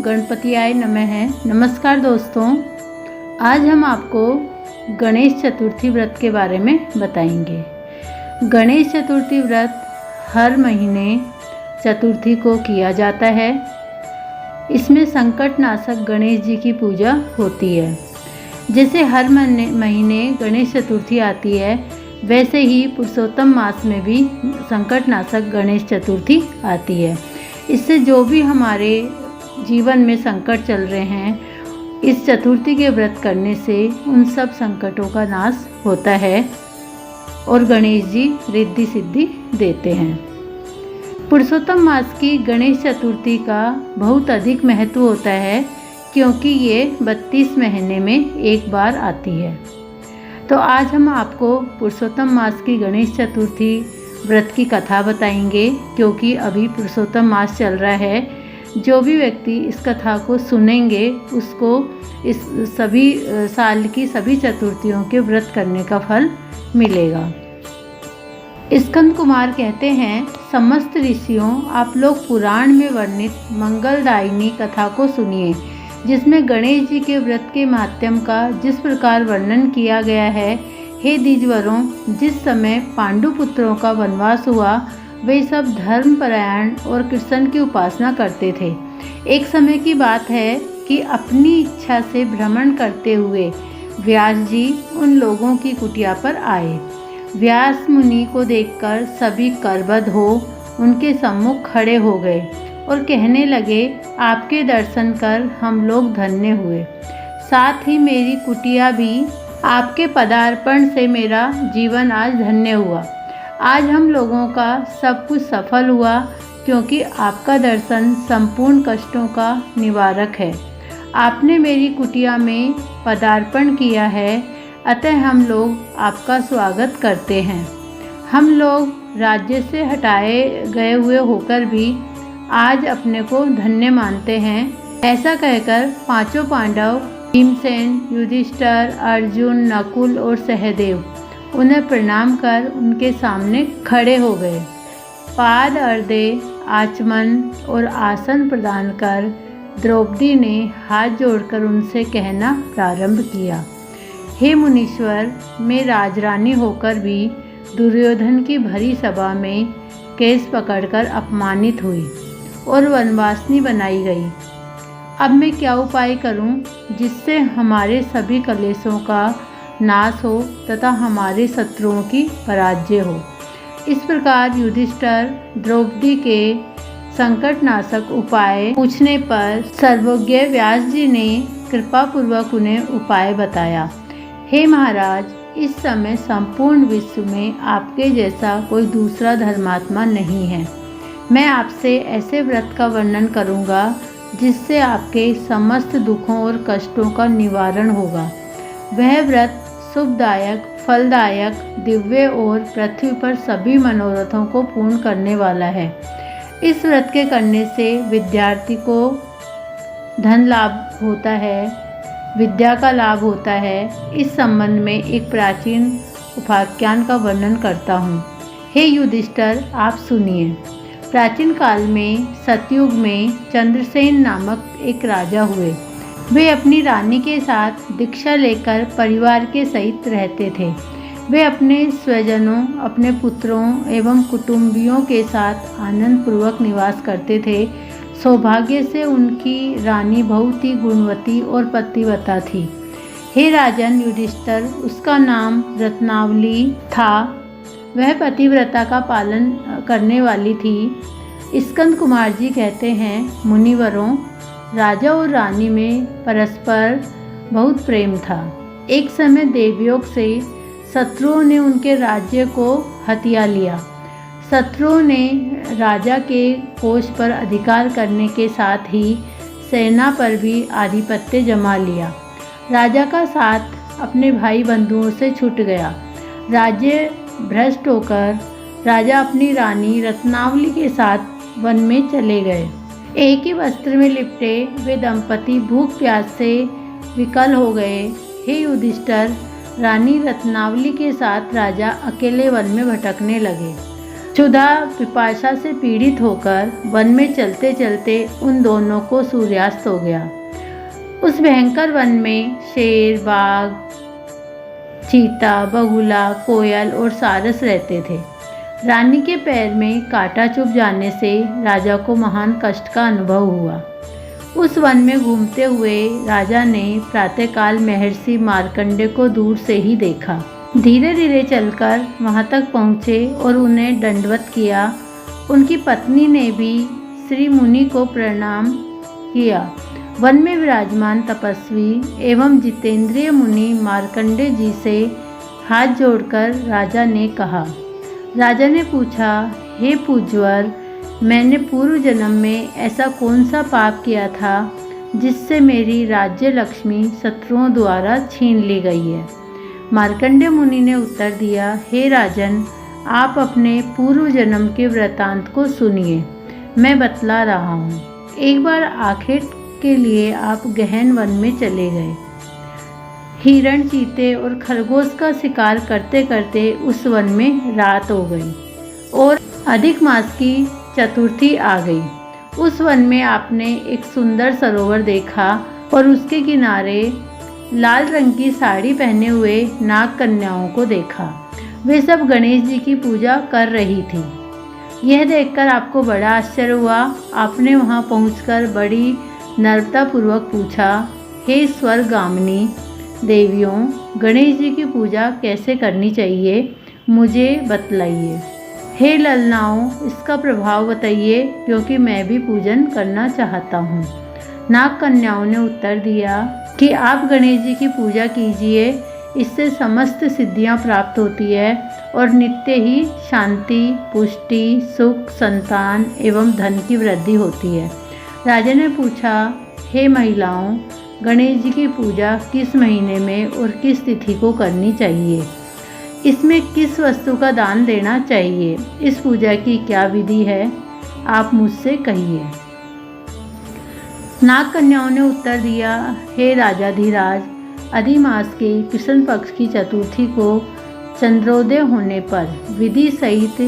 गणपतियाय नमः। नमस्कार दोस्तों, आज हम आपको गणेश चतुर्थी व्रत के बारे में बताएंगे। गणेश चतुर्थी व्रत हर महीने चतुर्थी को किया जाता है। इसमें संकट नाशक गणेश जी की पूजा होती है। जैसे हर महीने गणेश चतुर्थी आती है, वैसे ही पुरुषोत्तम मास में भी संकट नाशक गणेश चतुर्थी आती है। इससे जो भी हमारे जीवन में संकट चल रहे हैं, इस चतुर्थी के व्रत करने से उन सब संकटों का नाश होता है और गणेश जी रिद्धि सिद्धि देते हैं। पुरुषोत्तम मास की गणेश चतुर्थी का बहुत अधिक महत्व होता है, क्योंकि ये 32 महीने में एक बार आती है। तो आज हम आपको पुरुषोत्तम मास की गणेश चतुर्थी व्रत की कथा बताएंगे, क्योंकि अभी पुरुषोत्तम मास चल रहा है। जो भी व्यक्ति इस कथा को सुनेंगे, उसको इस सभी साल की सभी चतुर्थियों के व्रत करने का फल मिलेगा। स्कंद कुमार कहते हैं, समस्त ऋषियों, आप लोग पुराण में वर्णित मंगलदायिनी कथा को सुनिए, जिसमें गणेश जी के व्रत के माध्यम का जिस प्रकार वर्णन किया गया है। हे द्विजवरों, जिस समय पांडु पुत्रों का वनवास हुआ, वे सब धर्मपरायण और कृष्ण की उपासना करते थे। एक समय की बात है कि अपनी इच्छा से भ्रमण करते हुए व्यास जी उन लोगों की कुटिया पर आए। व्यास मुनि को देखकर सभी करबद्ध हो उनके सम्मुख खड़े हो गए और कहने लगे, आपके दर्शन कर हम लोग धन्य हुए। साथ ही मेरी कुटिया भी आपके पदार्पण से मेरा जीवन आज धन्य हुआ। आज हम लोगों का सब कुछ सफल हुआ, क्योंकि आपका दर्शन संपूर्ण कष्टों का निवारक है। आपने मेरी कुटिया में पदार्पण किया है, अतः हम लोग आपका स्वागत करते हैं। हम लोग राज्य से हटाए गए हुए होकर भी आज अपने को धन्य मानते हैं। ऐसा कहकर पांचों पांडव भीमसेन, युधिष्ठिर, अर्जुन, नकुल और सहदेव उन्हें प्रणाम कर उनके सामने खड़े हो गए। पाद अर्घ्य, आचमन और आसन प्रदान कर द्रौपदी ने हाथ जोड़कर उनसे कहना प्रारंभ किया, हे मुनीश्वर, मैं राजरानी होकर भी दुर्योधन की भरी सभा में केस पकड़कर अपमानित हुई और वनवासिनी बनाई गई। अब मैं क्या उपाय करूं, जिससे हमारे सभी कलेशों का नाश हो तथा हमारे शत्रुओं की पराजय हो। इस प्रकार युधिष्ठिर द्रौपदी के संकटनाशक उपाय पूछने पर सर्वज्ञ व्यास जी ने कृपापूर्वक उन्हें उपाय बताया। हे महाराज, इस समय संपूर्ण विश्व में आपके जैसा कोई दूसरा धर्मात्मा नहीं है। मैं आपसे ऐसे व्रत का वर्णन करूंगा जिससे आपके समस्त दुखों और कष्टों का निवारण होगा। वह व्रत शुभदायक, फलदायक, दिव्य और पृथ्वी पर सभी मनोरथों को पूर्ण करने वाला है। इस व्रत के करने से विद्यार्थी को धन लाभ होता है, विद्या का लाभ होता है। इस संबंध में एक प्राचीन उपाख्यान का वर्णन करता हूँ। हे युधिष्ठिर, आप सुनिए। प्राचीन काल में सतयुग में चंद्रसेन नामक एक राजा हुए। वे अपनी रानी के साथ दीक्षा लेकर परिवार के सहित रहते थे। वे अपने स्वजनों, अपने पुत्रों एवं कुटुंबियों के साथ आनंद पूर्वक निवास करते थे। सौभाग्य से उनकी रानी बहुत ही गुणवती और पतिव्रता थी। हे राजन युधिष्ठिर, उसका नाम रत्नावली था। वह पतिव्रता का पालन करने वाली थी। स्कंद कुमार जी कहते हैं, मुनिवरों, राजा और रानी में परस्पर बहुत प्रेम था। एक समय देवयोग से शत्रुओं ने उनके राज्य को हथिया लिया। शत्रुओं ने राजा के कोष पर अधिकार करने के साथ ही सेना पर भी आधिपत्य जमा लिया। राजा का साथ अपने भाई बंधुओं से छूट गया। राज्य भ्रष्ट होकर राजा अपनी रानी रत्नावली के साथ वन में चले गए। एक ही वस्त्र में लिपटे वे दंपति भूख प्यास से विकल हो गए। हे युधिष्ठिर, रानी रत्नावली के साथ राजा अकेले वन में भटकने लगे। क्षुधा पिपासा से पीड़ित होकर वन में चलते चलते उन दोनों को सूर्यास्त हो गया। उस भयंकर वन में शेर, बाघ, चीता, बगुला, कोयल और सारस रहते थे। रानी के पैर में कांटा चुभ जाने से राजा को महान कष्ट का अनुभव हुआ। उस वन में घूमते हुए राजा ने प्रातःकाल महर्षि मार्कंडेय को दूर से ही देखा। धीरे धीरे चलकर वहां तक पहुँचे और उन्हें दंडवत किया। उनकी पत्नी ने भी श्री मुनि को प्रणाम किया। वन में विराजमान तपस्वी एवं जितेंद्रिय मुनि मार्कंडेय जी से हाथ जोड़कर राजा ने कहा। राजा ने पूछा, हे पूज्यवर, मैंने पूर्व जन्म में ऐसा कौन सा पाप किया था जिससे मेरी राज्य लक्ष्मी शत्रुओं द्वारा छीन ली गई है। मार्कंडेय मुनि ने उत्तर दिया, हे राजन, आप अपने पूर्व जन्म के वृतांत को सुनिए, मैं बतला रहा हूँ। एक बार आखिर के लिए आप गहन वन में चले गए। हिरण, चीते और खरगोश का शिकार करते करते उस वन में रात हो गई और अधिक मास की चतुर्थी आ गई। उस वन में आपने एक सुंदर सरोवर देखा और उसके किनारे लाल रंग की साड़ी पहने हुए नाग कन्याओं को देखा। वे सब गणेश जी की पूजा कर रही थी। यह देखकर आपको बड़ा आश्चर्य हुआ। आपने वहां पहुंचकर बड़ी नम्रतापूर्वक पूछा, हे स्वर्गामिनी देवियों, गणेश जी की पूजा कैसे करनी चाहिए, मुझे बतलाइए। हे ललनाओं, इसका प्रभाव बताइए, क्योंकि मैं भी पूजन करना चाहता हूँ। नाग कन्याओं ने उत्तर दिया कि आप गणेश जी की पूजा कीजिए, इससे समस्त सिद्धियाँ प्राप्त होती है और नित्य ही शांति, पुष्टि, सुख, संतान एवं धन की वृद्धि होती है। राजा ने पूछा, हे महिलाओं, गणेश जी की पूजा किस महीने में और किस तिथि को करनी चाहिए? इसमें किस वस्तु का दान देना चाहिए? इस पूजा की क्या विधि है, आप मुझसे कहिए। नाग कन्याओं ने उत्तर दिया, हे राजाधिराज, अधिमास के कृष्ण पक्ष की चतुर्थी को चंद्रोदय होने पर विधि सहित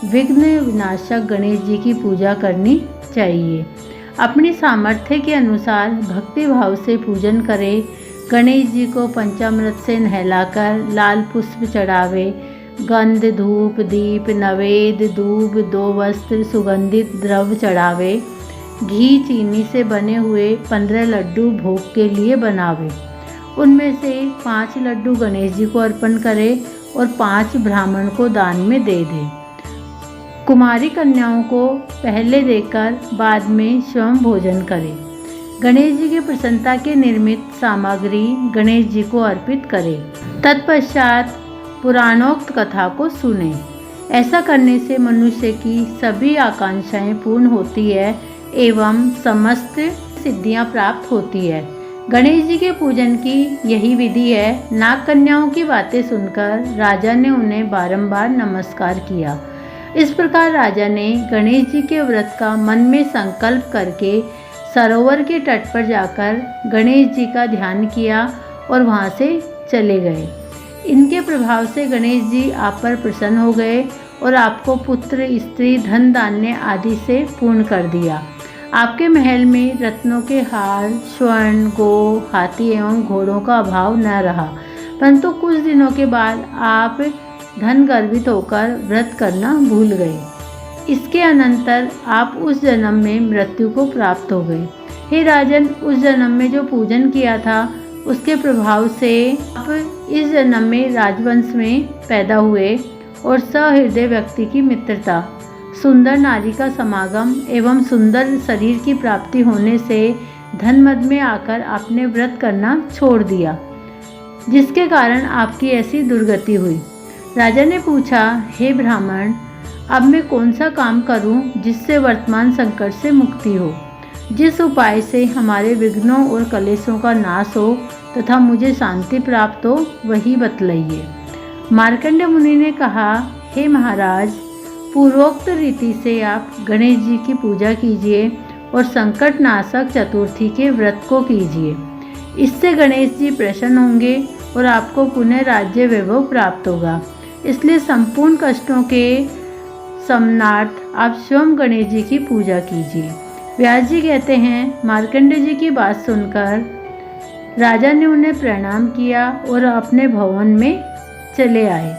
विघ्न विनाशक गणेश जी की पूजा करनी चाहिए। अपनी सामर्थ्य के अनुसार भक्ति भाव से पूजन करें। गणेश जी को पंचामृत से नहलाकर लाल पुष्प चढ़ावे, गंध, धूप, दीप, नवेद, दूब, 2 वस्त्र, सुगंधित द्रव्य चढ़ावे, घी, चीनी से बने हुए 15 लड्डू भोग के लिए बनावे। उनमें से 5 लड्डू गणेश जी को अर्पण करें और 5 ब्राह्मण को दान में दे दें। कुमारी कन्याओं को पहले देकर बाद में स्वयं भोजन करें। गणेश जी की प्रसन्नता के निर्मित सामग्री गणेश जी को अर्पित करें। तत्पश्चात पुराणोक्त कथा को सुने। ऐसा करने से मनुष्य की सभी आकांक्षाएं पूर्ण होती है एवं समस्त सिद्धियां प्राप्त होती है। गणेश जी के पूजन की यही विधि है। नाग कन्याओं की बातें सुनकर राजा ने उन्हें बारंबार नमस्कार किया। इस प्रकार राजा ने गणेश जी के व्रत का मन में संकल्प करके सरोवर के तट पर जाकर गणेश जी का ध्यान किया और वहां से चले गए। इनके प्रभाव से गणेश जी आप पर प्रसन्न हो गए और आपको पुत्र, स्त्री, धन, धान्य आदि से पूर्ण कर दिया। आपके महल में रत्नों के हार, स्वर्ण, गो, हाथी एवं घोड़ों का अभाव न रहा। परंतु कुछ दिनों के बाद आप धन गर्वित होकर व्रत करना भूल गए। इसके अनंतर आप उस जन्म में मृत्यु को प्राप्त हो गए। हे राजन, उस जन्म में जो पूजन किया था उसके प्रभाव से आप इस जन्म में राजवंश में पैदा हुए और सहृदय व्यक्ति की मित्रता, सुंदर नारी का समागम एवं सुंदर शरीर की प्राप्ति होने से धन मद में आकर आपने व्रत करना छोड़ दिया, जिसके कारण आपकी ऐसी दुर्गति हुई। राजा ने पूछा, हे ब्राह्मण, अब मैं कौन सा काम करूं जिससे वर्तमान संकट से मुक्ति हो, जिस उपाय से हमारे विघ्नों और कलेशों का नाश हो तथा मुझे शांति प्राप्त हो, वही बतलाइए। मार्कंडेय मुनि ने कहा, हे महाराज, पूर्वोक्त रीति से आप गणेश जी की पूजा कीजिए और संकट नाशक चतुर्थी के व्रत को कीजिए। इससे गणेश जी प्रसन्न होंगे और आपको पुनः राज्य वैभव प्राप्त होगा। इसलिए संपूर्ण कष्टों के समनार्थ आप स्वयं गणेश जी की पूजा कीजिए। व्यास जी कहते हैं, मार्कंडेय जी की बात सुनकर राजा ने उन्हें प्रणाम किया और अपने भवन में चले आए।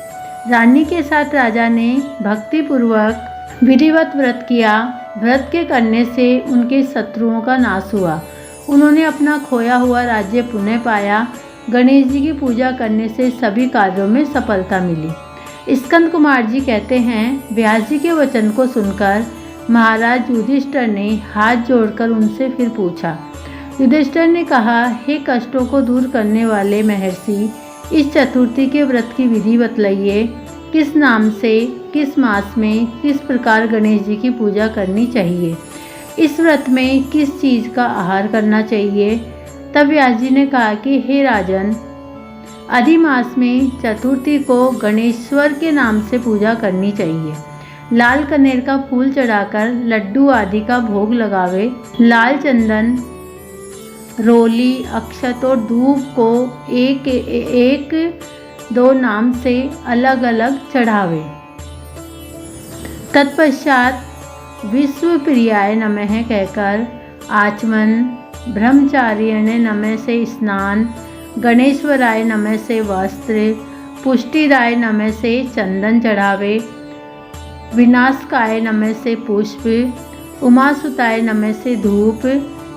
रानी के साथ राजा ने भक्तिपूर्वक विधिवत व्रत किया। व्रत के करने से उनके शत्रुओं का नाश हुआ। उन्होंने अपना खोया हुआ राज्य पुनः पाया। गणेश जी की पूजा करने से सभी कार्यों में सफलता मिली। स्कंद कुमार जी कहते हैं, व्यास जी के वचन को सुनकर महाराज युधिष्ठिर ने हाथ जोड़कर उनसे फिर पूछा। युधिष्ठिर ने कहा, हे कष्टों को दूर करने वाले महर्षि, इस चतुर्थी के व्रत की विधि बतलाइए। किस नाम से, किस मास में, किस प्रकार गणेश जी की पूजा करनी चाहिए? इस व्रत में किस चीज़ का आहार करना चाहिए? तब व्यास जी ने कहा कि हे राजन, अधिमास में चतुर्थी को गणेश्वर के नाम से पूजा करनी चाहिए। लाल कनेर का फूल चढ़ाकर लड्डू आदि का भोग लगावे। लाल चंदन, रोली, अक्षत और धूप को एक एक दो नाम से अलग अलग चढ़ावे। तत्पश्चात विश्व प्रियाय नमः कहकर आचमन, ब्रह्मचारिणे नमः से स्नान, गणेश्वराय नमः से वस्त्र, पुष्टिराय नमः से चंदन चढ़ावे, विनाशकाय नमः से पुष्प, उमासुताय नमः से धूप,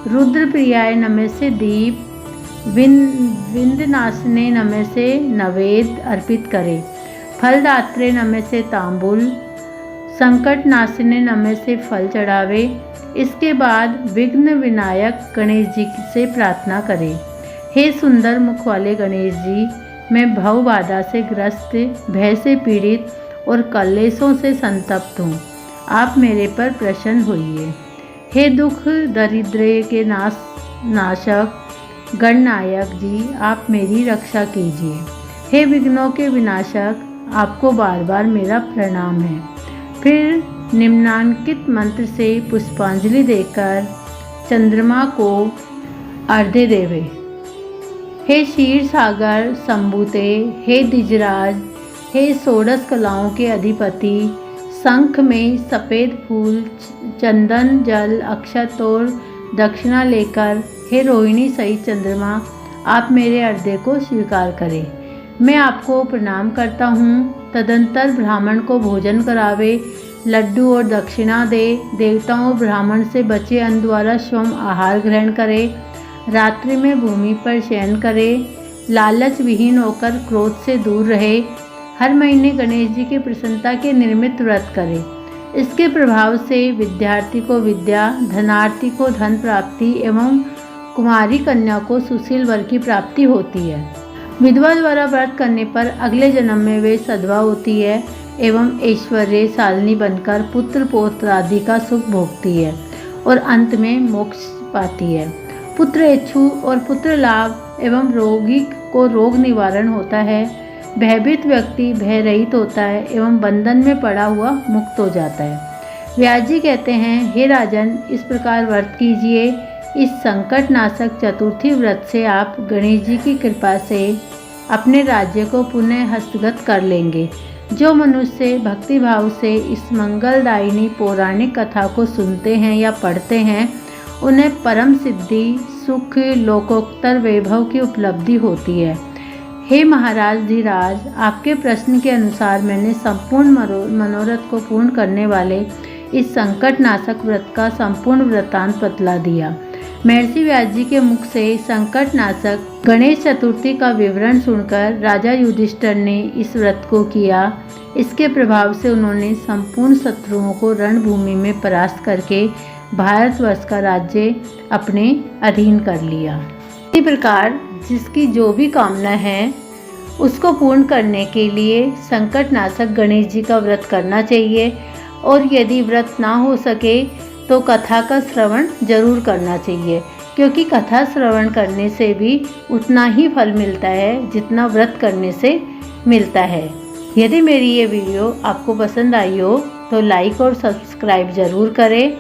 रुद्रप्रियाय नमः से दीप, विंध्यनाशिने नमः से नैवेद्य अर्पित करें। फलदात्रे नमः से तांबुल, संकटनाशिने नमः से फल चढ़ावे। इसके बाद विघ्न विनायक गणेश जी से प्रार्थना करें। हे सुंदर मुख वाले गणेश जी, मैं भव बाधा से ग्रस्त, भय से पीड़ित और कलेशों से संतप्त हूँ। आप मेरे पर प्रसन्न होइए। हे दुख दरिद्र के नाशक गणनायक जी, आप मेरी रक्षा कीजिए। हे विघ्नों के विनाशक, आपको बार बार मेरा प्रणाम है। फिर निम्नांकित मंत्र से पुष्पांजलि देकर चंद्रमा को अर्घ्य देवे। हे क्षीर सागर संभूते, हे द्विजराज, हे षोडश कलाओं के अधिपति, शंख में सफ़ेद फूल, चंदन, जल, अक्षत और दक्षिणा लेकर हे रोहिणी सहित चंद्रमा, आप मेरे अर्घ्य को स्वीकार करें। मैं आपको प्रणाम करता हूँ। तदंतर ब्राह्मण को भोजन करावे, लड्डू और दक्षिणा दे। देवताओं और ब्राह्मण से बचे अन्न द्वारा स्वयं आहार ग्रहण करे। रात्रि में भूमि पर शयन करे। लालच विहीन होकर क्रोध से दूर रहे। हर महीने गणेश जी की प्रसन्नता के निर्मित व्रत करें। इसके प्रभाव से विद्यार्थी को विद्या, धनार्थी को धन प्राप्ति एवं कुमारी कन्या को सुशील वर की प्राप्ति होती है। विधवा द्वारा व्रत करने पर अगले जन्म में वे सधवा होती है एवं ऐश्वर्यशालिनी बनकर पुत्र पौत्र आदि का सुख भोगती है और अंत में मोक्ष पाती है। पुत्र इच्छु और पुत्र लाभ एवं रोगी को रोग निवारण होता है। भयभीत व्यक्ति भय रहित होता है एवं बंधन में पड़ा हुआ मुक्त हो जाता है। व्यास जी कहते हैं, हे राजन, इस प्रकार व्रत कीजिए। इस संकट नाशक चतुर्थी व्रत से आप गणेश जी की कृपा से अपने राज्य को पुनः हस्तगत कर लेंगे। जो मनुष्य भक्ति भाव से इस मंगलदायिनी पौराणिक कथा को सुनते हैं या पढ़ते हैं, उन्हें परम सिद्धि, सुख, लोकोत्तर वैभव की उपलब्धि होती है। हे महाराज धीराज, आपके प्रश्न के अनुसार मैंने संपूर्ण मनोरथ को पूर्ण करने वाले इस संकट नाशक व्रत का संपूर्ण वृत्तांत बतला दिया। महर्षि व्यास जी के मुख से संकट नाशक गणेश चतुर्थी का विवरण सुनकर राजा युधिष्ठिर ने इस व्रत को किया। इसके प्रभाव से उन्होंने संपूर्ण शत्रुओं को रणभूमि में परास्त करके भारतवर्ष का राज्य अपने अधीन कर लिया। इसी प्रकार जिसकी जो भी कामना है उसको पूर्ण करने के लिए संकट नाशक गणेश जी का व्रत करना चाहिए और यदि व्रत ना हो सके तो कथा का श्रवण जरूर करना चाहिए, क्योंकि कथा श्रवण करने से भी उतना ही फल मिलता है जितना व्रत करने से मिलता है। यदि मेरी ये वीडियो आपको पसंद आई हो तो लाइक और सब्सक्राइब ज़रूर करें।